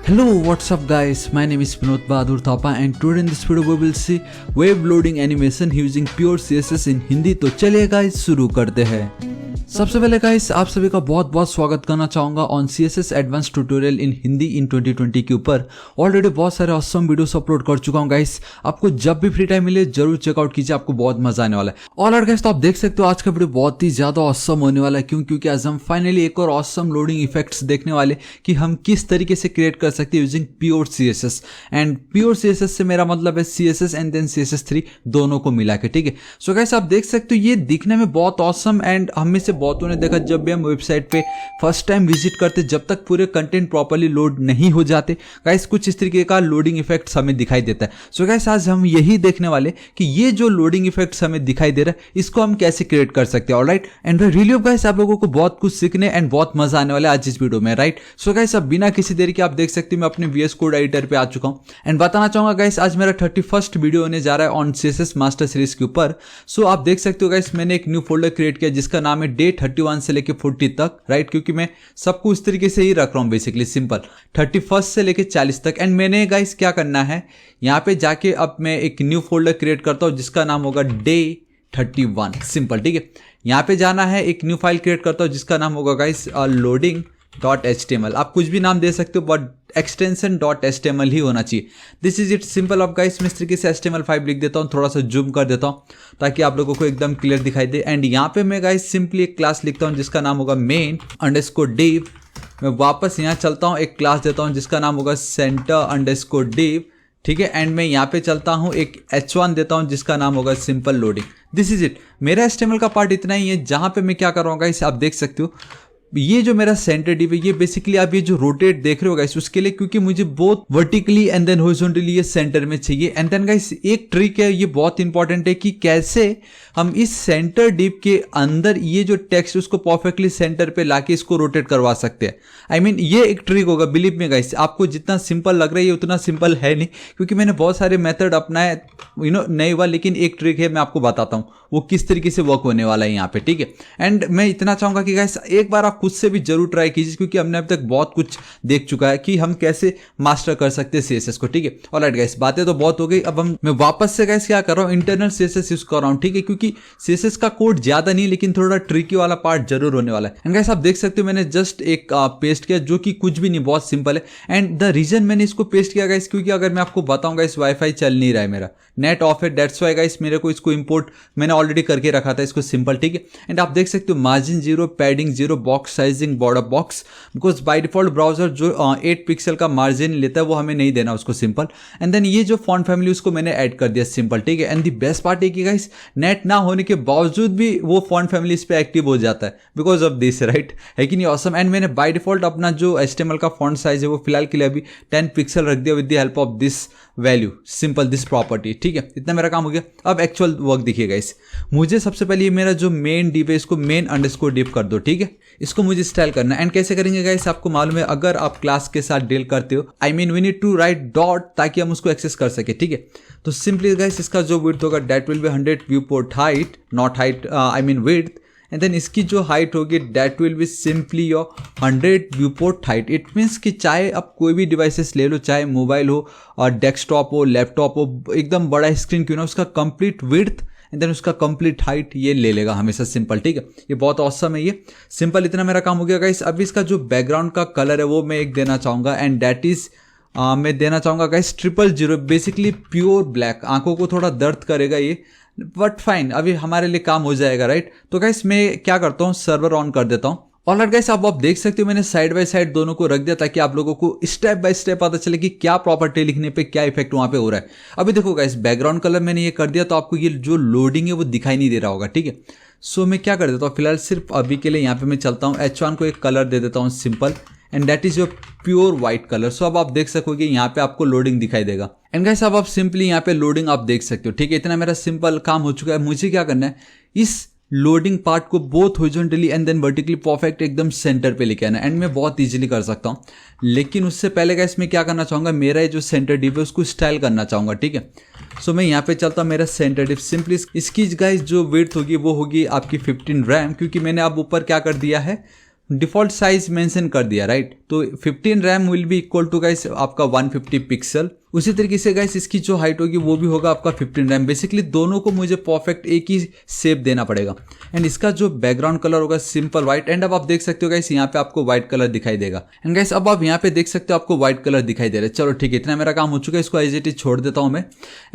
Hello, what's up guys? My name is Vinod Bahadur Thapa and today in this video we will see web loading animation using pure CSS in Hindi. तो चलिए guys शुरू करते हैं। सबसे पहले guys आप सभी का बहुत बहुत स्वागत करना चाहूँगा on CSS advance tutorial in Hindi in 2020 के ऊपर। ऑलरेडी बहुत सारे ऑसम वीडियोस अपलोड कर चुका हूँ गाइस, आपको जब भी फ्री टाइम मिले जरूर चेकआउट कीजिए, आपको बहुत मजा आने वाला है। ऑलराइट गाइस, तो आप देख सकते हो आज का वीडियो बहुत ही ज्यादा ऑसम होने वाला है। क्योंकि आज हम फाइनली एक और ऑसम लोडिंग इफेक्ट्स देखने वाले कि हम किस तरीके से क्रिएट कर सकते हैं using pure CSS। And pure CSS से मेरा मतलब है CSS एंड देन CSS3 दोनों को मिला के, ठीक है। सो गाइस आप देख सकते हो ये दिखने में बहुत ऑसम एंड हम में से बहुतों ने देखा जब भी हम वेबसाइट पे फर्स्ट टाइम विजिट करते जब तक पूरे कंटेंट प्रॉपर्ली लोड नहीं हो जाते गाइस कुछ इस तरीके का लोडिंग इफेक्ट्स हमें दिखाई देता है। सो गाइस आज हम यही देखने वाले कि ये जो लोडिंग इफेक्ट्स हमें दिखाई दे रहा है इसको हम कैसे क्रिएट कर सकते हैं। Alright, and really of guys आप लोगों को बहुत कुछ सीखने एंड बहुत मजा आने वाला है आज इस वीडियो में, राइट। सो गाइस अब बिना किसी देरी के आप देख सकते हैं मैं अपने VS कोड एडिटर पे आ चुका हूं एंड बताना चाहूंगा गाइस आज मेरा 31st वीडियो होने जा रहा है ऑन CSS मास्टर सीरीज के ऊपर। सो आप देख सकते हो गाइस मैंने एक न्यू फोल्डर क्रिएट किया जिसका नाम है डे 31 से लेके 40 तक, राइट। क्योंकि मैं सबको इस तरीके से ही रख रहा हूं बेसिकली सिंपल 31 से लेके 40 तक। एंड मैंने गाइस क्या करना है यहाँ पे जाके अब मैं एक न्यू फोल्डर क्रिएट करता हूं जिसका नाम होगा डे 31 सिंपल, ठीक है। यहाँ पे जाना है एक न्यू फाइल क्रिएट करता हूं जिसका नाम होगा गाइस loading.html। आप कुछ भी नाम दे सकते हो बट एक्सटेंशन .html ही होना चाहिए। This is it simple. अब गाइस मैं इस तरीके से HTML5 लिख देता हूँ, थोड़ा सा जूम कर देता हूँ ताकि आप लोगों को एकदम क्लियर दिखाई दे। एंड यहाँ पे मैं गाइस सिंपली एक क्लास लिखता हूँ जिसका नाम होगा main_div। मैं वापस यहाँ चलता हूँ एक क्लास देता हूँ जिसका नाम होगा center_div, ठीक है। एंड मैं यहाँ पे चलता हूँ एक h1 देता हूँ जिसका नाम होगा simple loading. This is it. मेरा HTML का पार्ट इतना ही है जहाँ पे मैं क्या कर रहा हूँ गाइस आप देख सकते हो ये जो मेरा सेंटर डिव है ये बेसिकली आप ये जो रोटेट देख रहे हो गाइस उसके लिए, क्योंकि मुझे both vertically and then horizontally ये सेंटर में चाहिए। एंड देन गाइस एक ट्रिक है ये बहुत इंपॉर्टेंट है कि कैसे हम इस सेंटर डिव के अंदर ये जो टेक्स्ट उसको परफेक्टली सेंटर पे लाके इसको रोटेट करवा सकते हैं। आई मीन ये एक ट्रिक होगा, बिलीव में गाइस आपको जितना सिंपल लग रहा है ये उतना सिंपल है नहीं, क्योंकि मैंने बहुत सारे मेथड अपनाए नए हुआ, लेकिन एक ट्रिक है मैं आपको बताता हूँ वो किस तरीके से वर्क होने वाला है यहाँ पे, ठीक है। एंड मैं इतना चाहूंगा कि गाइस एक बार आप खुद से भी जरूर ट्राई कीजिए क्योंकि हमने अब तक बहुत कुछ देख चुका है कि हम कैसे मास्टर कर सकते हैं CSS को, ठीक है। ऑलराइट गाइस बातें तो बहुत हो गई, अब मैं वापस से गाइस क्या कर रहा हूँ इंटरनल CSS यूज कर रहा हूँ, ठीक है। क्योंकि CSS का कोड ज्यादा नहीं लेकिन थोड़ा ट्रिकी वाला पार्ट जरूर होने वाला है। एंड गाइस आप देख सकते हो मैंने जस्ट एक पेस्ट किया जो कि कुछ भी नहीं, बहुत सिंपल है। एंड द रीजन मैंने इसको पेस्ट किया गाइस क्योंकि अगर मैं आपको बताऊं गाइस वाईफाई चल नहीं रहा है, मेरा नेट ऑफ है, दैट्स व्हाई गाइस मेरे को इसको इंपोर्ट मैंने ऑलरेडी करके रखा था इसको सिंपल, ठीक है। एंड आप देख सकते हो margin 0, padding 0, box sizing border box, because by default browser जो 8 पिक्सल का मार्जिन लेता है वो हमें नहीं देना उसको सिंपल। एंड देन ये जो फॉन्ट फैमिली उसको मैंने ऐड कर दिया सिंपल, ठीक है। एंड द बेस्ट पार्ट है कि गाइस नेट ना होने के बावजूद भी वो फॉन्ट फैमिली इस पे एक्टिव हो जाता है बिकॉज ऑफ दिस, राइट, है कि नहीं ऑसम। एंड मैंने बाय डिफॉल्ट अपना जो HTML का फॉन्ट साइज है वो फिलहाल के लिए अभी 10 पिक्सल रख दिया with the help of this value simple this property, ठीक है। इतना मेरा काम हो गया। अब एक्चुअल वर्क देखिए गाइस, मुझे सबसे पहले मेरा जो मेन डिव है इसको main_div कर दो, ठीक है। इसको मुझे स्टाइल करना है। एंड कैसे करेंगे गाइस आपको मालूम है, अगर आप क्लास के साथ डील करते हो I mean we need to write dot ताकि हम उसको एक्सेस कर सके, ठीक है। तो सिंपली गाइस इसका जो विड्थ होगा that will be 100 viewport height, not height I mean width. And then इसकी जो हाइट होगी that will be simply your 100 viewport height. It means कि चाहे आप कोई भी डिवाइसेस ले लो, चाहे मोबाइल हो और डेस्कटॉप हो, लैपटॉप हो, एकदम बड़ा स्क्रीन क्यों ना, उसका कंप्लीट विड्थ एंड देन उसका कंप्लीट हाइट ये ले लेगा हमेशा सिंपल, ठीक है। ये बहुत ऑसम है ये सिंपल। इतना मेरा काम हो गया गाइस। अब इसका जो बैकग्राउंड का कलर है वो मैं एक देना चाहूँगा एंड दैट इज मैं देना चाहूँगा गाइस 000, बेसिकली प्योर ब्लैक। आंखों को थोड़ा दर्द करेगा ये बट फाइन, अभी हमारे लिए काम हो जाएगा, राइट। तो गाइस मैं क्या करता हूँ सर्वर ऑन कर देता हूँ। ऑलराइट गाइस आप देख सकते हो मैंने साइड बाय साइड दोनों को रख दिया ताकि आप लोगों को स्टेप बाय स्टेप पता चले कि क्या प्रॉपर्टी लिखने पे क्या इफेक्ट वहां पे हो रहा है। अभी देखो गाइस बैकग्राउंड कलर मैंने ये कर दिया तो आपको ये जो लोडिंग है वो दिखाई नहीं दे रहा होगा, ठीक है। सो मैं क्या कर देता हूँ फिलहाल सिर्फ अभी के लिए यहाँ पे मैं चलता हूँ H1 को एक कलर दे देता हूँ simple and that is your pure white colour. So अब आप देख सकोगे यहाँ पे आपको लोडिंग दिखाई देगा। एंड गाइस अब आप सिंपली यहाँ पे लोडिंग आप देख सकते हो, ठीक है। इतना मेरा सिंपल काम हो चुका है। मुझे क्या करना है इस लोडिंग पार्ट को both horizontally and then vertically perfect एकदम सेंटर पे लेके आना। एंड मैं बहुत इजीली कर सकता हूँ, लेकिन उससे पहले गाइस मैं क्या करना चाहूँगा मेरा ये जो सेंटर डिव है उसको स्टाइल करना चाहूँगा, ठीक है। सो मैं यहाँ पे चलता हूँ मेरा सेंटर डिव सिंपली इसकी गाइस जो विड्थ होगी वो होगी आपकी 15 रैम, क्योंकि मैंने अब ऊपर क्या कर दिया है डिफॉल्ट साइज मेंशन कर दिया, राइट। तो 15 rem will be equal to guys आपका 150 पिक्सल। उसी तरीके से गाइस इसकी जो हाइट होगी वो भी होगा आपका 15 रैम। बेसिकली दोनों को मुझे परफेक्ट एक ही शेप देना पड़ेगा। एंड इसका जो बैकग्राउंड कलर होगा सिंपल व्हाइट। एंड अब आप देख सकते हो गाइस यहाँ पे आपको व्हाइट कलर दिखाई देगा। एंड गाइस अब आप यहाँ पे देख सकते हो आपको व्हाइट कलर दिखाई दे रहा है। चलो ठीक है, इतना मेरा काम हो चुका है, इसको एज इट इज छोड़ देता हूँ मैं।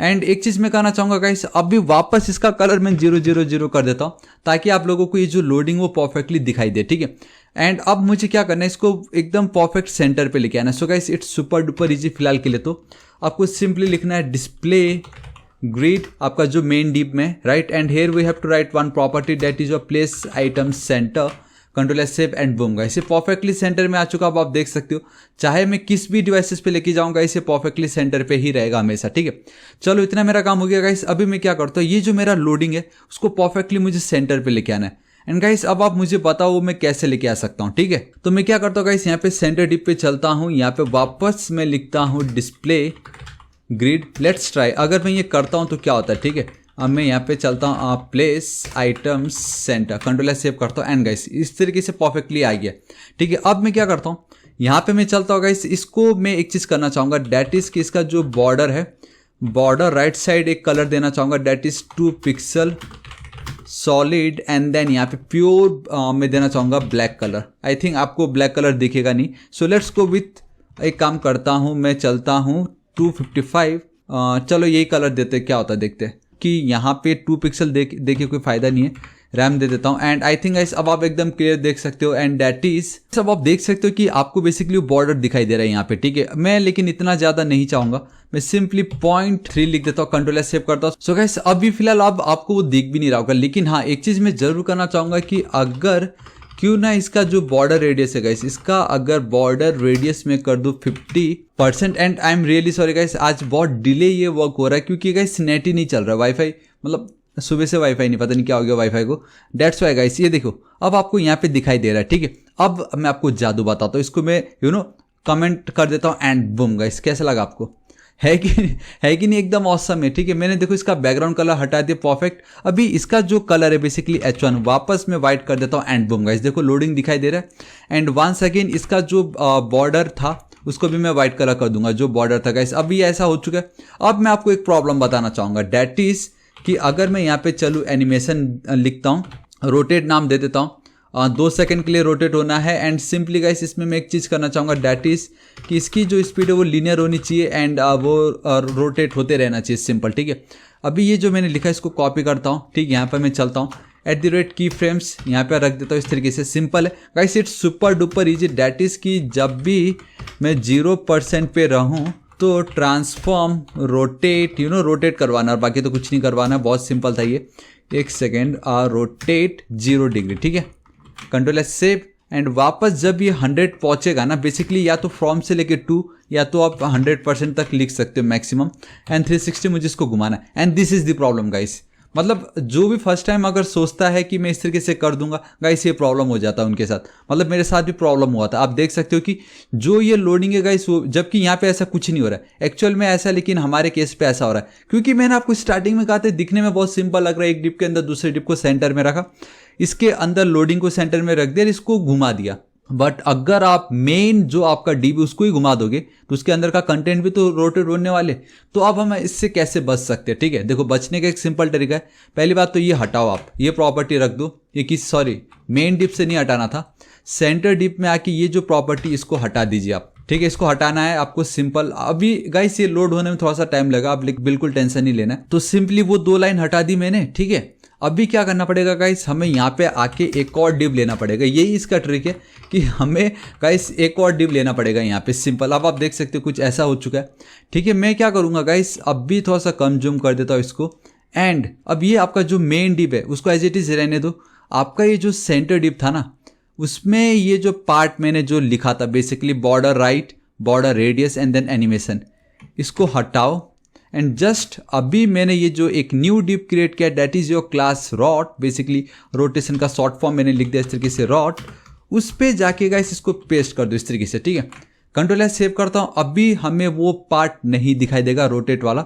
एंड एक चीज मैं कहना चाहूंगा गाइस, अब भी वापस इसका कलर मैं 000 कर देता हूँ ताकि आप लोगों को ये जो लोडिंग वो परफेक्टली दिखाई दे, ठीक है। एंड अब मुझे क्या करना है, इसको एकदम परफेक्ट सेंटर पे लेके आना है। So guys it's super duper easy फिलहाल के लिए। तो आपको सिंपली लिखना है डिस्प्ले ग्रिड आपका जो मेन डिप में, right. And here we have to write one property that is your place item center, control S save and boom. Guys ये परफेक्टली सेंटर में आ चुका। अब आप देख सकते हो चाहे मैं किस भी डिवाइसेस पे लेके जाऊंगा इसे परफेक्टली सेंटर पे ही रहेगा हमेशा, ठीक है। चलो इतना मेरा काम हो गया गाइस। अभी मैं क्या करता हूँ, ये जो मेरा लोडिंग है उसको परफेक्टली मुझे सेंटर पे लेके आना है। एंड गाइस अब आप मुझे बताओ मैं कैसे लेके आ सकता हूँ, ठीक है। तो मैं क्या करता हूँ गाइस, यहाँ पे सेंटर डिप पे चलता हूँ, यहाँ पे वापस मैं लिखता हूँ डिस्प्ले ग्रिड। Let's try. अगर मैं ये करता हूँ तो क्या होता है, ठीक है। अब मैं यहाँ पे चलता हूँ place items centre, control S save करता हूँ। एंड गाइस इस तरीके से परफेक्टली आ गया, ठीक है। अब मैं क्या करता हूँ, यहाँ पे मैं चलता हूँ गाइस, इसको मैं एक चीज़ करना चाहूँगा, डैट इज कि इसका जो बॉर्डर है, बॉर्डर राइट साइड एक कलर देना चाहूँगा, that is 2 pixel solid. And then यहाँ पे प्योर मैं देना चाहूँगा ब्लैक कलर। आई थिंक आपको ब्लैक कलर दिखेगा नहीं। सो लेट्स गो विथ, एक काम करता हूँ मैं चलता हूँ 255। चलो यही कलर देते, क्या होता है देखते हैं। कि यहाँ पे 2 पिक्सल देखिए कोई फायदा नहीं है, रैम दे देता हूँ। एंड आई थिंक गाइस अब आप एकदम क्लियर देख सकते हो। एंड दैट इज, अब आप देख सकते हो कि आपको बेसिकली बॉर्डर दिखाई दे रहा है यहाँ पे, ठीक है। मैं लेकिन इतना ज्यादा नहीं चाहूंगा, मैं सिंपली 0.3 लिख देता हूँ, कंट्रोल एस सेव करता हूँ। सो गाइस अभी फिलहाल अब आपको वो दिख भी नहीं रहा होगा। लेकिन हाँ एक चीज मैं जरूर करना चाहूंगा कि अगर क्यों ना इसका जो बॉर्डर रेडियस है गाइस, इसका अगर बॉर्डर रेडियस में कर दूं 50%। And I am really sorry guys, आज बहुत डिले ये वर्क हो रहा है क्योंकि गाइस नेट ही नहीं चल रहा है, वाईफाई मतलब सुबह से वाईफाई नहीं, पता नहीं क्या हो गया वाईफाई को। डेट्स वाई गाइस ये देखो अब आपको यहाँ पे दिखाई दे रहा है, ठीक है। अब मैं आपको जादू बताता हूँ, इसको मैं कमेंट कर देता हूँ। एंड बूम गाइस कैसा लगा आपको, है कि नहीं, एकदम ऑसम है, ठीक है। मैंने देखो इसका बैकग्राउंड कलर हटा दिया परफेक्ट। अभी इसका जो कलर है बेसिकली H1 वापस मैं व्हाइट कर देता हूँ। एंड बूम गाइस देखो लोडिंग दिखाई दे रहा है। एंड वंस अगेन इसका जो बॉर्डर था उसको भी मैं व्हाइट कलर कर दूंगा, जो बॉर्डर था गाइस। अभी ऐसा हो चुका है। अब मैं आपको एक प्रॉब्लम बताना चाहूंगा, डैट इज कि अगर मैं यहाँ पे चलूँ एनिमेशन लिखता हूँ, रोटेट नाम दे देता हूँ, 2 सेकंड के लिए रोटेट होना है। एंड सिंपली गाइस इसमें मैं एक चीज़ करना चाहूँगा, डैट इज कि इसकी जो स्पीड है वो लीनियर होनी चाहिए एंड वो रोटेट होते रहना चाहिए, सिंपल, ठीक है। अभी ये जो मैंने लिखा है इसको कॉपी करता हूँ, ठीक है। यहाँ पर मैं चलता हूँ @ की फ्रेम्स यहाँ पे रख देता हूँ, इस तरीके से सिंपल है guys. It's super duper easy. That is कि जब भी मैं 0% पे रहूँ तो ट्रांसफॉर्म रोटेट रोटेट करवाना, और बाकी तो कुछ नहीं करवाना, बहुत सिंपल था ये। 1 सेकेंड, रोटेट 0 डिग्री, ठीक है। Control S save. एंड वापस जब ये 100 पहुंचेगा ना, बेसिकली या तो फ्रॉम से लेके 2 या तो आप 100% तक लिख सकते हो मैक्सिमम। एंड 360 मुझे इसको घुमाना है। And this is the problem guys, मतलब जो भी फर्स्ट टाइम अगर सोचता है कि मैं इस तरीके से कर दूंगा गाइस, ये प्रॉब्लम हो जाता है उनके साथ। मतलब मेरे साथ भी प्रॉब्लम हुआ था। आप देख सकते हो कि जो ये लोडिंग है गाइस, जबकि यहाँ पे ऐसा कुछ नहीं हो रहा है एक्चुअल में ऐसा, लेकिन हमारे केस पे ऐसा हो रहा है क्योंकि मैंने आपको स्टार्टिंग में कहा था दिखने में बहुत सिंपल लग रहा है, एक डिप के अंदर दूसरे डिप को सेंटर में रखा, इसके अंदर लोडिंग को सेंटर में रख दिया, इसको घुमा दिया। बट अगर आप मेन जो आपका डीबी उसको ही घुमा दोगे तो उसके अंदर का कंटेंट भी तो रोटेट होने वाले। तो अब हम इससे कैसे बच सकते हैं, ठीक है। देखो बचने का एक सिंपल तरीका है। पहली बात तो ये हटाओ, आप ये प्रॉपर्टी रख दो, ये मेन डिप से नहीं हटाना था, सेंटर डिप में आके ये जो प्रॉपर्टी इसको हटा दीजिए आप, ठीक है। इसको हटाना है आपको सिंपल। अभी गाइस ये लोड होने में थोड़ा सा टाइम लगा, आप बिल्कुल टेंशन नहीं लेना है। तो सिंपली वो 2 लाइन हटा दी मैंने, ठीक है। अभी क्या करना पड़ेगा गाइस, हमें यहाँ पे आके एक और डिव लेना पड़ेगा। यही इसका ट्रिक है कि हमें गाइस एक और डिव लेना पड़ेगा यहाँ पे, सिंपल। अब आप देख सकते हो कुछ ऐसा हो चुका है, ठीक है। मैं क्या करूँगा गाइस, अब भी थोड़ा सा कम जूम कर देता हूँ इसको। एंड अब ये आपका जो मेन डिव है उसको एज इट इज रहने दो। आपका ये जो सेंटर डिव था ना, उसमें ये जो पार्ट मैंने जो लिखा था basically border right, border radius and then animation, इसको हटाओ। एंड जस्ट अभी मैंने ये जो एक न्यू डिप क्रिएट किया, that is your class rot, basically rotation का शॉर्ट फॉर्म मैंने लिख दिया इस तरीके से रॉट। उस पे जाके गाइस इसको पेस्ट कर दो इस तरीके से, ठीक है। कंट्रोल एस सेव करता हूँ। अभी हमें वो पार्ट नहीं दिखाई देगा रोटेट वाला।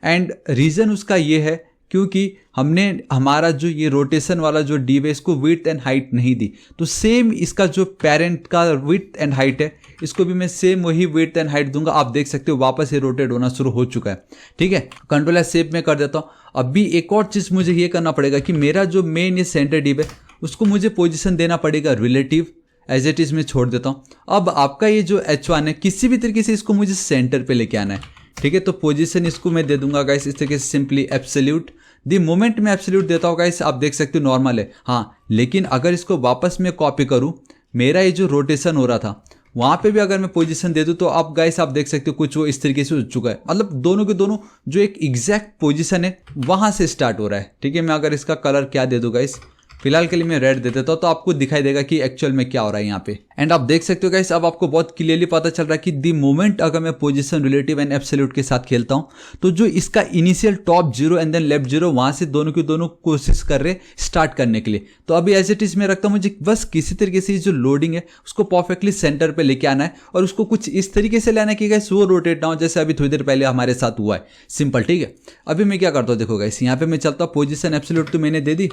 एंड रीजन उसका ये है क्योंकि हमने हमारा जो ये रोटेशन वाला जो डिव है इसको विड्थ एंड हाइट नहीं दी। तो सेम इसका जो पेरेंट का विड्थ एंड हाइट है इसको भी मैं सेम वही विड्थ एंड हाइट दूंगा। आप देख सकते हो वापस ये रोटेट होना शुरू हो चुका है। ठीक है, कंट्रोल एस शेप में कर देता हूँ। अभी एक और चीज़ मुझे ये करना पड़ेगा कि मेरा जो मेन ये सेंटर डिव है उसको मुझे पोजिशन देना पड़ेगा रिलेटिव, एज इट इज़ में छोड़ देता हूँ। अब आपका ये जो H1 है किसी भी तरीके से इसको मुझे सेंटर पे लेके आना है। ठीक है, तो पोजीशन इसको मैं दे दूंगा गाइस इस तरीके से सिंपली एब्सोल्यूट। द मोमेंट में एब्सोल्यूट देता हूँ गाइस, आप देख सकते हो नॉर्मल है। हाँ, लेकिन अगर इसको वापस मैं कॉपी करूँ, मेरा ये जो रोटेशन हो रहा था वहाँ पे भी अगर मैं पोजीशन दे दूँ तो आप गाइस आप देख सकते हो कुछ वो इस तरीके से हो चुका है। मतलब दोनों के दोनों जो एक एग्जैक्ट पोजीशन है वहाँ से स्टार्ट हो रहा है। ठीक है, मैं अगर इसका कलर क्या दे दूँ गाइस, फिलहाल के लिए मैं रेड दे देता हूँ तो आपको दिखाई देगा कि एक्चुअल में क्या हो रहा है यहाँ पे। एंड आप देख सकते हो गाइस, अब आपको बहुत क्लियरली पता चल रहा है कि दी मोमेंट अगर मैं पोजीशन रिलेटिव एंड एब्सोल्यूट के साथ खेलता हूँ तो जो इसका initial top 0 and then left 0 वहां से दोनों के दोनों कोशिश कर रहे स्टार्ट करने के लिए। तो अभी एज इट इज में रखता हूँ, मुझे बस किसी तरीके से जो लोडिंग है उसको परफेक्टली सेंटर पे लेके आना है और उसको कुछ इस तरीके से लाना है कि गाइस वो रोटेट ना हो जैसे अभी थोड़ी देर पहले हमारे साथ हुआ है। सिंपल। ठीक है, अभी मैं क्या करता हूँ देखो गाइस, यहाँ पे मैं चलता हूँ पोजीशन एब्सोल्यूट तो मैंने दे दी,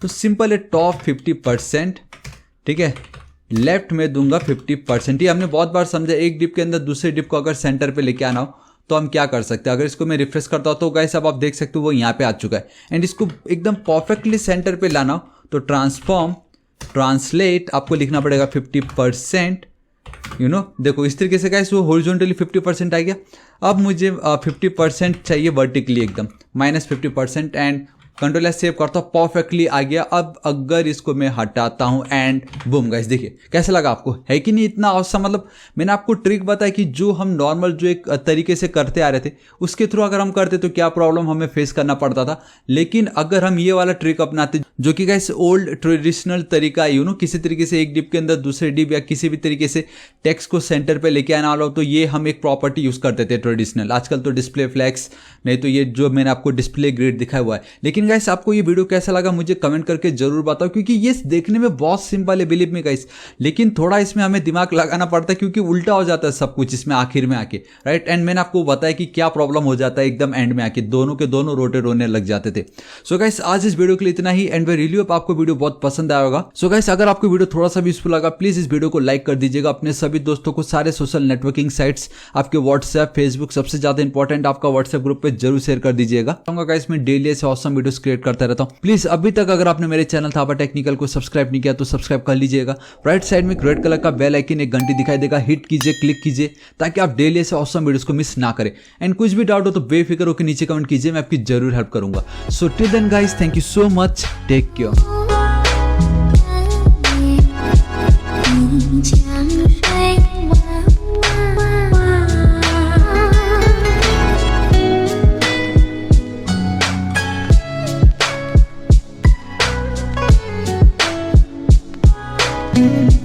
तो सिंपल है टॉप 50%। ठीक है, लेफ्ट में दूंगा 50%। ये हमने बहुत बार समझा, एक डिप के अंदर दूसरे डिप को अगर सेंटर पे लेके आना हो तो हम क्या कर सकते हैं। अगर इसको मैं रिफ्रेश करता हूँ तो गाइस अब आप देख सकते हो वो यहाँ पे आ चुका है। एंड इसको एकदम परफेक्टली सेंटर पे लाना हो तो ट्रांसफॉर्म ट्रांसलेट आपको लिखना पड़ेगा 50%। देखो इस तरीके से गाइस वो हॉरिजॉन्टली 50% आ गया। अब मुझे 50% चाहिए वर्टिकली एकदम -50% एंड कंट्रोल एस सेव करता हूँ, परफेक्टली आ गया। अब अगर इसको मैं हटाता हूँ एंड बूम गाइस, देखिए कैसा लगा आपको, है कि नहीं इतना औसम। मतलब मैंने आपको ट्रिक बताया कि जो हम नॉर्मल जो एक तरीके से करते आ रहे थे उसके थ्रू अगर हम करते तो क्या प्रॉब्लम हमें फेस करना पड़ता था। लेकिन अगर हम ये वाला ट्रिक अपनाते जो कि गाइस ओल्ड ट्रेडिशनल तरीका किसी तरीके से एक डिप के अंदर दूसरे डिप या किसी भी तरीके से टेक्स्ट को सेंटर पे लेके आना वाला हो, तो ये हम एक प्रॉपर्टी यूज करते थे ट्रेडिशनल। आजकल तो डिस्प्ले फ्लैक्स, नहीं तो ये जो मैंने आपको डिस्प्ले ग्रिड दिखाया हुआ है। लेकिन गाइस आपको ये वीडियो कैसा लगा मुझे कमेंट करके जरूर बताओ, क्योंकि ये देखने में बहुत सिंपल है बिलीव मी गाइस, लेकिन थोड़ा इसमें हमें दिमाग लगाना पड़ता है क्योंकि उल्टा हो जाता है सब कुछ इसमें आखिर में आके, राइट। एंड मैंने आपको बताया कि क्या प्रॉब्लम हो जाता है एकदम एंड में आके, दोनों के दोनों रोटेट होने लग जाते थे। सो गाइस आज इस वीडियो के लिए इतना ही एंड वे रियली होप आपको वीडियो बहुत पसंद आया होगा। सो गाइस अगर आपको वीडियो थोड़ा सा भी यूजफुल लगा प्लीज इस वीडियो को लाइक कर दीजिएगा, अपने सभी दोस्तों को सारे सोशल नेटवर्किंग साइट्स, आपके व्हाट्सएप, फेसबुक, सबसे ज्यादा इंपॉर्टेंट आपका व्हाट्सएप ग्रुप पे जरूर शेयर कर दीजिएगा। गाइस मैं डेली ऐसे ऑसम वीडियोस क्रिएट करता रहता हूँ। प्लीज अभी तक अगर आपने मेरे चैनल थापा टेक्निकल को सब्सक्राइब नहीं किया तो सब्सक्राइब कर लीजिएगा। राइट साइड में रेड कलर का बेल आइकन एक घंटी दिखाई देगा, हिट कीजिए, क्लिक कीजिए ताकि आप डेली ऐसे ऑसम वीडियोस को मिस ना करें। एंड कुछ भी डाउट हो तो बेफिक्र होकर नीचे कमेंट कीजिए, मैं आपकी जरूर हेल्प करूंगा। So till then guys, thank you so much, take care. Mm-hmm.